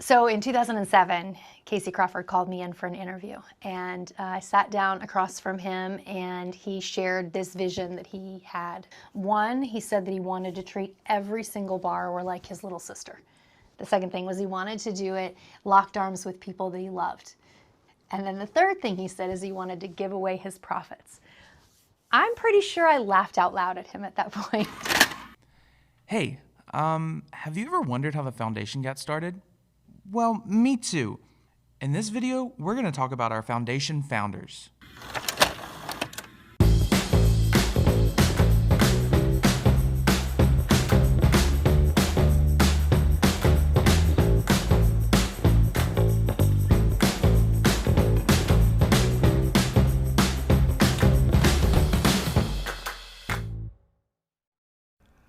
So in 2007, Casey Crawford called me in for an interview, and I sat down across from him, and he shared this vision that he had. One, he said that he wanted to treat every single borrower like his little sister. The second thing was he wanted to do it locked arms with people that he loved. And then the third thing he said is he wanted to give away his profits. I'm pretty sure I laughed out loud at him at that point. Hey, have you ever wondered how the foundation got started? Well, me too. In this video, we're going to talk about our foundation founders.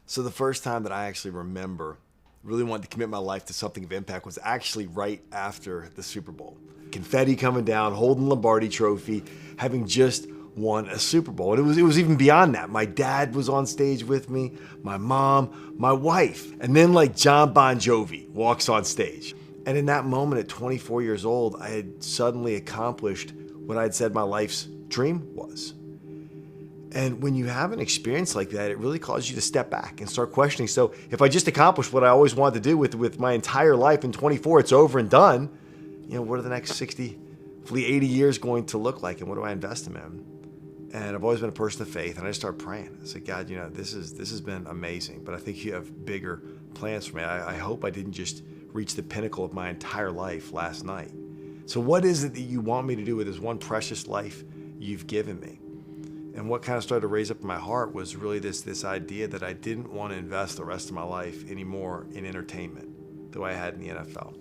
So the first time that I actually remember really wanted to commit my life to something of impact was actually right after the Super Bowl. Confetti coming down, holding Lombardi trophy, having just won a Super Bowl. And it was even beyond that. My dad was on stage with me, my mom, my wife, and then like John Bon Jovi walks on stage. And in that moment at 24 years old, I had suddenly accomplished what I'd said my life's dream was. And when you have an experience like that, it really causes you to step back and start questioning. So if I just accomplished what I always wanted to do with my entire life in 24, it's over and done, you know, what are the next 60, hopefully 80 years going to look like, and what do I invest them in? And I've always been a person of faith, and I just started praying. I said, God, you know, this has been amazing, but I think you have bigger plans for me. I hope I didn't just reach the pinnacle of my entire life last night. So what is it that you want me to do with this one precious life you've given me? And what kind of started to raise up in my heart was really this idea that I didn't want to invest the rest of my life anymore in entertainment, though I had in the NFL.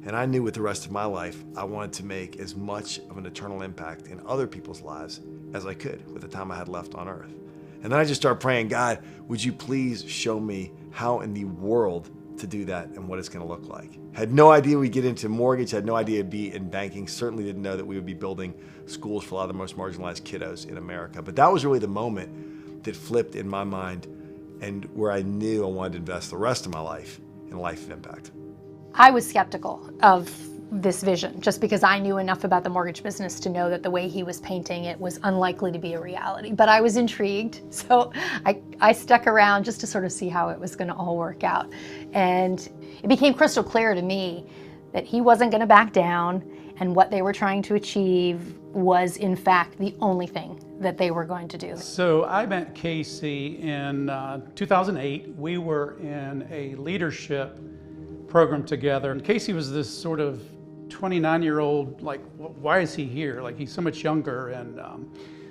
And I knew with the rest of my life, I wanted to make as much of an eternal impact in other people's lives as I could with the time I had left on earth. And then I just started praying, God, would you please show me how in the world to do that and what it's going to look like. Had no idea we'd get into mortgage, had no idea it'd be in banking, certainly didn't know that we would be building schools for a lot of the most marginalized kiddos in America. But that was really the moment that flipped in my mind and where I knew I wanted to invest the rest of my life in a life of impact. I was skeptical of this vision just because I knew enough about the mortgage business to know that the way he was painting it was unlikely to be a reality. But I was intrigued, so I stuck around just to sort of see how it was going to all work out. And it became crystal clear to me that he wasn't going to back down, and what they were trying to achieve was in fact the only thing that they were going to do. So I met Casey in 2008. We were in a leadership program together, and Casey was this sort of 29-year-old, like, why is he here? Like, he's so much younger, and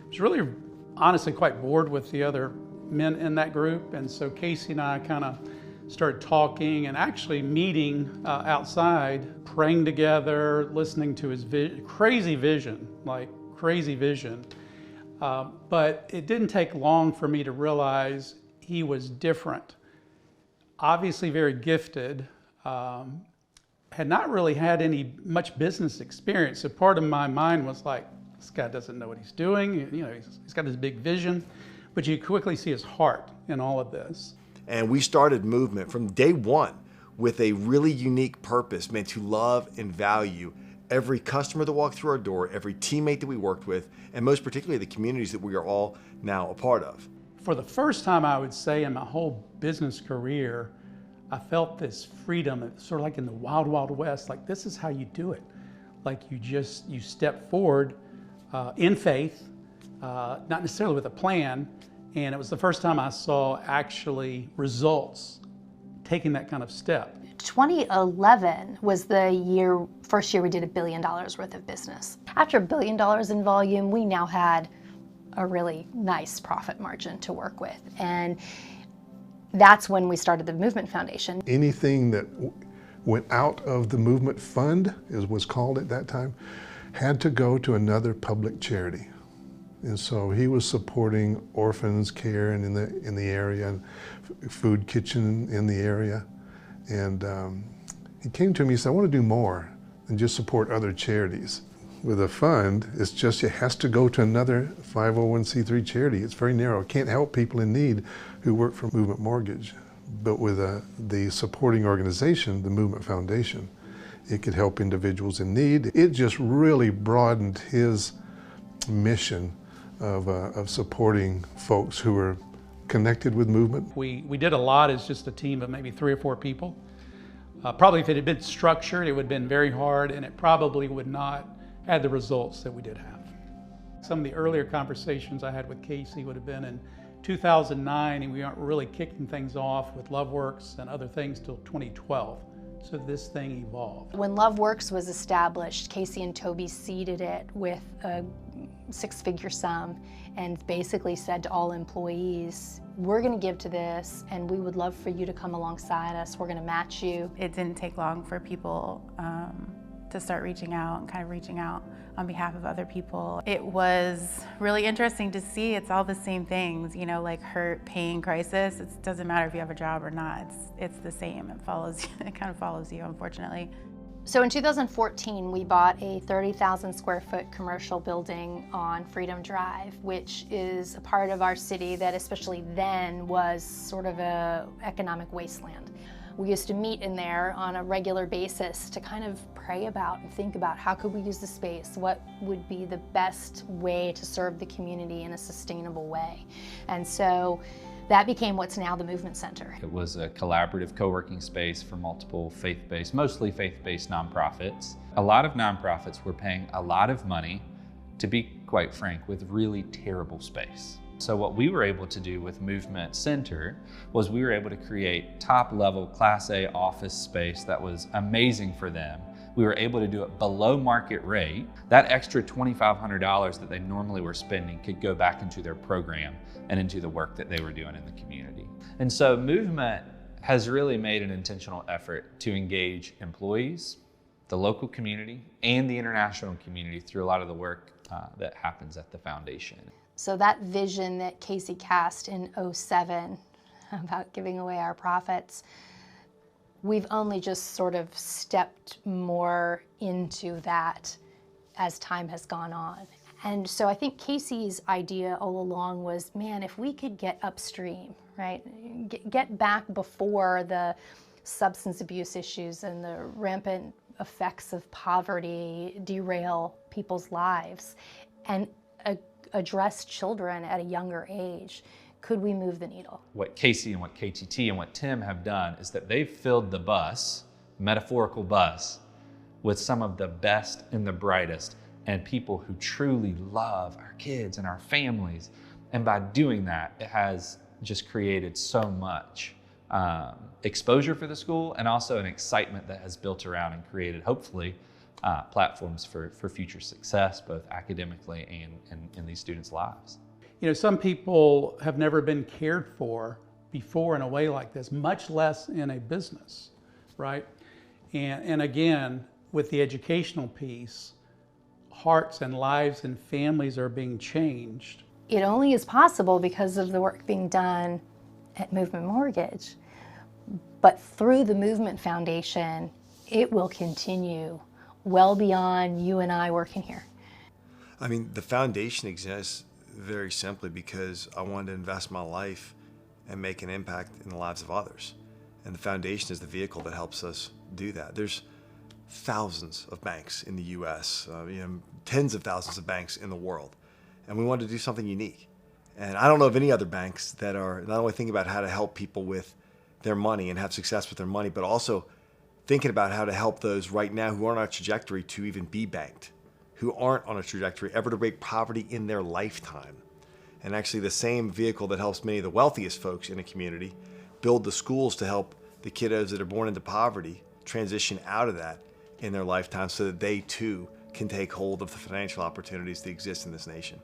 was really honestly quite bored with the other men in that group. And so Casey and I kind of started talking and actually meeting outside, praying together, listening to his crazy vision. But it didn't take long for me to realize he was different. Obviously very gifted, had not really had much business experience. So part of my mind was like, this guy doesn't know what he's doing. You know, he's got this big vision, but you quickly see his heart in all of this. And we started movement from day one with a really unique purpose, meant to love and value every customer that walked through our door, every teammate that we worked with, and most particularly the communities that we are all now a part of. For the first time, I would say in my whole business career, I felt this freedom, sort of like in the wild, wild west, like this is how you do it. Like you step forward in faith, not necessarily with a plan. And it was the first time I saw actually results taking that kind of step. 2011 was the first year we did $1 billion worth of business. After $1 billion in volume, we now had a really nice profit margin to work with. And that's when we started the Movement Foundation. Anything that went out of the Movement Fund, as was called at that time, had to go to another public charity. And so he was supporting orphans care in the area, and food kitchen in the area. And he came to me and said, I want to do more than just support other charities. With a fund, it's just, it has to go to another 501c3 charity. It's very narrow. It can't help people in need who work for Movement Mortgage. But with the supporting organization, the Movement Foundation, It could help individuals in need. It just really broadened his mission of supporting folks who are connected with movement. We did a lot as just a team of maybe 3 or 4 people. Probably if it had been structured, it would have been very hard, and it probably would not have the results that we did have. Some of the earlier conversations I had with Casey would have been in 2009, and we aren't really kicking things off with LoveWorks and other things till 2012. So this thing evolved. When LoveWorks was established, Casey and Toby seeded it with a 6-figure sum and basically said to all employees, we're going to give to this and we would love for you to come alongside us. We're going to match you. It didn't take long for people to start reaching out and kind of reaching out on behalf of other people. It was really interesting to see. It's all the same things, you know, like hurt, pain, crisis. It doesn't matter if you have a job or not. It's the same. It follows. It kind of follows you, unfortunately. So in 2014, we bought a 30,000 square foot commercial building on Freedom Drive, which is a part of our city that especially then was sort of a economic wasteland. We used to meet in there on a regular basis to kind of pray about and think about how could we use the space, what would be the best way to serve the community in a sustainable way. And so that became what's now the Movement Center. It was a collaborative co-working space for multiple mostly faith-based nonprofits. A lot of nonprofits were paying a lot of money, to be quite frank, with really terrible space. So what we were able to do with Movement Center was we were able to create top-level Class A office space that was amazing for them. We were able to do it below market rate. That extra $2,500 that they normally were spending could go back into their program and into the work that they were doing in the community. And so Movement has really made an intentional effort to engage employees, the local community, and the international community through a lot of the work that happens at the foundation. So that vision that Casey cast in '07 about giving away our profits, we've only just sort of stepped more into that as time has gone on. And so I think Casey's idea all along was, man, if we could get upstream, right? Get back before the substance abuse issues and the rampant effects of poverty derail people's lives and address children at a younger age, could we move the needle? What Casey and what KTT and what Tim have done is that they've filled the bus, metaphorical bus, with some of the best and the brightest and people who truly love our kids and our families. And by doing that, it has just created so much exposure for the school and also an excitement that has built around and created, hopefully, platforms for future success, both academically and in these students' lives. You know, some people have never been cared for before in a way like this, much less in a business, right? And again, with the educational piece, hearts and lives and families are being changed. It only is possible because of the work being done at Movement Mortgage. But through the Movement Foundation, it will continue well beyond you and I working here. I mean, the foundation exists very simply because I wanted to invest my life and make an impact in the lives of others. And the foundation is the vehicle that helps us do that. There's thousands of banks in the US, tens of thousands of banks in the world. And we wanted to do something unique. And I don't know of any other banks that are not only thinking about how to help people with their money and have success with their money, but also thinking about how to help those right now who aren't on a trajectory to even be banked, who aren't on a trajectory ever to break poverty in their lifetime. And actually the same vehicle that helps many of the wealthiest folks in a community build the schools to help the kiddos that are born into poverty transition out of that in their lifetime so that they too can take hold of the financial opportunities that exist in this nation.